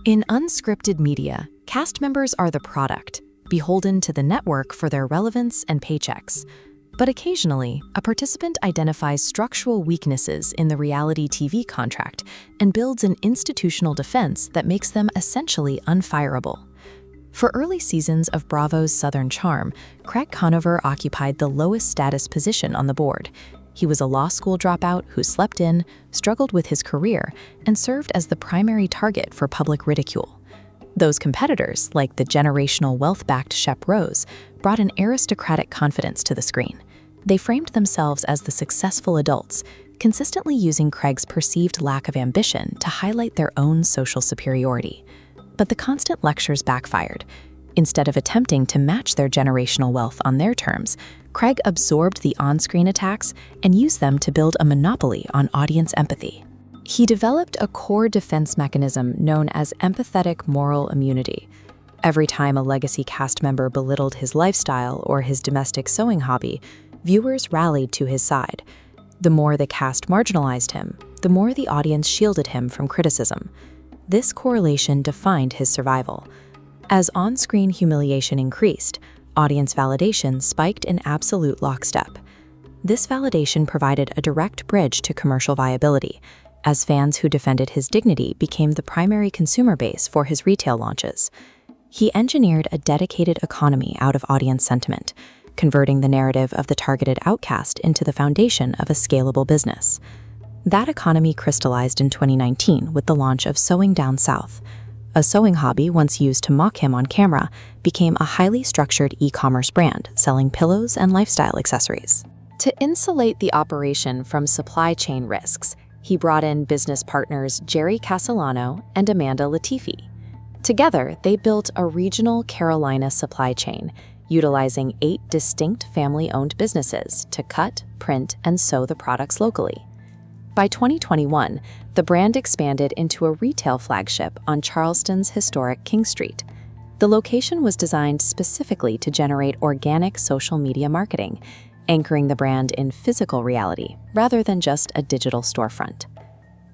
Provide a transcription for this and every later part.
In unscripted media, cast members are the product, beholden to the network for their relevance and paychecks. But occasionally, a participant identifies structural weaknesses in the reality TV contract and builds an institutional defense that makes them essentially unfireable. For early seasons of Bravo's Southern Charm, Craig Conover occupied the lowest status position on the board. He was a law school dropout who slept in, struggled with his career, and served as the primary target for public ridicule. Those competitors, like the generational wealth-backed Shep Rose, brought an aristocratic confidence to the screen. They framed themselves as the successful adults, consistently using Craig's perceived lack of ambition to highlight their own social superiority. But the constant lectures backfired. Instead of attempting to match their generational wealth on their terms, Craig absorbed the on-screen attacks and used them to build a monopoly on audience empathy. He developed a core defense mechanism known as empathetic moral immunity. Every time a legacy cast member belittled his lifestyle or his domestic sewing hobby, viewers rallied to his side. The more the cast marginalized him, the more the audience shielded him from criticism. This correlation defined his survival. As on-screen humiliation increased, audience validation spiked in absolute lockstep. This validation provided a direct bridge to commercial viability, as fans who defended his dignity became the primary consumer base for his retail launches. He engineered a dedicated economy out of audience sentiment, converting the narrative of the targeted outcast into the foundation of a scalable business. That economy crystallized in 2019 with the launch of Sewing Down South. A sewing hobby once used to mock him on camera became a highly structured e-commerce brand selling pillows and lifestyle accessories. To insulate the operation from supply chain risks, he brought in business partners Jerry Castellano and Amanda Latifi. Together, they built a regional Carolina supply chain, utilizing 8 distinct family-owned businesses to cut, print, and sew the products locally. By 2021, the brand expanded into a retail flagship on Charleston's historic King Street. The location was designed specifically to generate organic social media marketing, anchoring the brand in physical reality rather than just a digital storefront.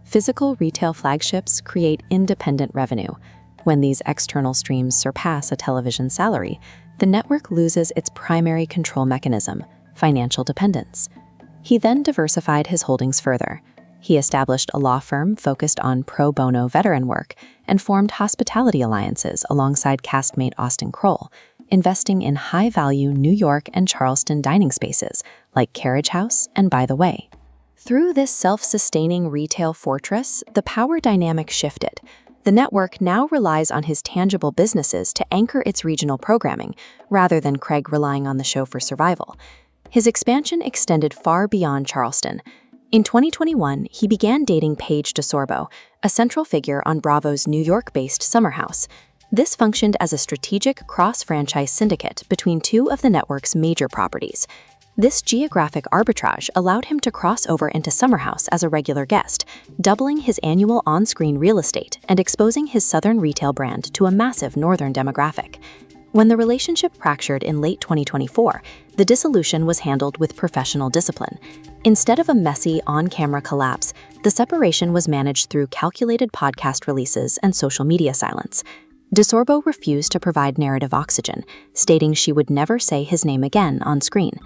Physical retail flagships create independent revenue. When these external streams surpass a television salary, the network loses its primary control mechanism, financial dependence. He then diversified his holdings further. He established a law firm focused on pro bono veteran work and formed hospitality alliances alongside castmate Austin Kroll, investing in high-value New York and Charleston dining spaces like Carriage House and By the Way. Through this self-sustaining retail fortress, the power dynamic shifted. The network now relies on his tangible businesses to anchor its regional programming, rather than Craig relying on the show for survival. His expansion extended far beyond Charleston. In 2021, he began dating Paige DeSorbo, a central figure on Bravo's New York-based Summer House. This functioned as a strategic cross-franchise syndicate between 2 of the network's major properties. This geographic arbitrage allowed him to cross over into Summer House as a regular guest, doubling his annual on-screen real estate and exposing his Southern retail brand to a massive Northern demographic. When the relationship fractured in late 2024, the dissolution was handled with professional discipline. Instead of a messy, on-camera collapse, the separation was managed through calculated podcast releases and social media silence. DeSorbo refused to provide narrative oxygen, stating she would never say his name again on screen.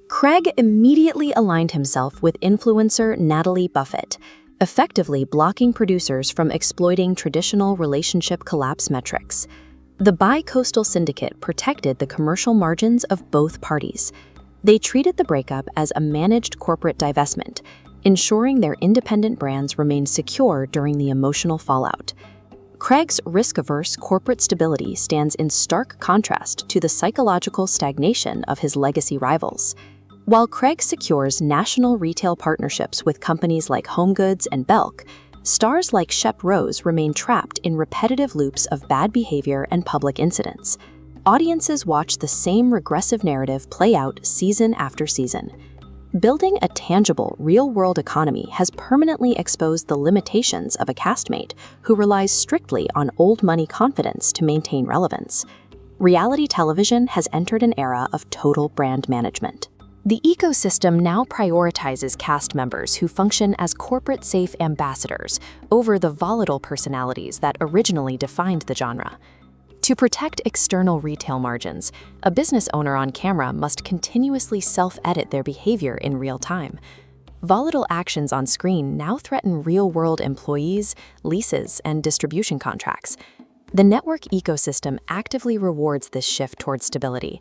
Craig immediately aligned himself with influencer Natalie Buffett, effectively blocking producers from exploiting traditional relationship collapse metrics. The bi-coastal syndicate protected the commercial margins of both parties. They treated the breakup as a managed corporate divestment, ensuring their independent brands remained secure during the emotional fallout. Craig's risk-averse corporate stability stands in stark contrast to the psychological stagnation of his legacy rivals. While Craig secures national retail partnerships with companies like HomeGoods and Belk, stars like Shep Rose remain trapped in repetitive loops of bad behavior and public incidents. Audiences watch the same regressive narrative play out season after season. Building a tangible, real-world economy has permanently exposed the limitations of a castmate who relies strictly on old-money confidence to maintain relevance. Reality television has entered an era of total brand management. The ecosystem now prioritizes cast members who function as corporate-safe ambassadors over the volatile personalities that originally defined the genre. To protect external retail margins, a business owner on camera must continuously self-edit their behavior in real time. Volatile actions on screen now threaten real-world employees, leases, and distribution contracts. The network ecosystem actively rewards this shift towards stability.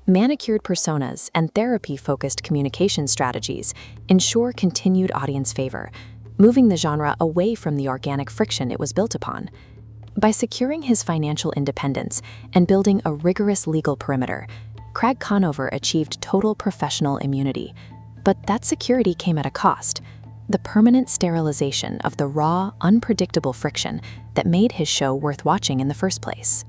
Manicured personas and therapy-focused communication strategies ensure continued audience favor, moving the genre away from the organic friction it was built upon. By securing his financial independence and building a rigorous legal perimeter, Craig Conover achieved total professional immunity. But that security came at a cost: the permanent sterilization of the raw, unpredictable friction that made his show worth watching in the first place.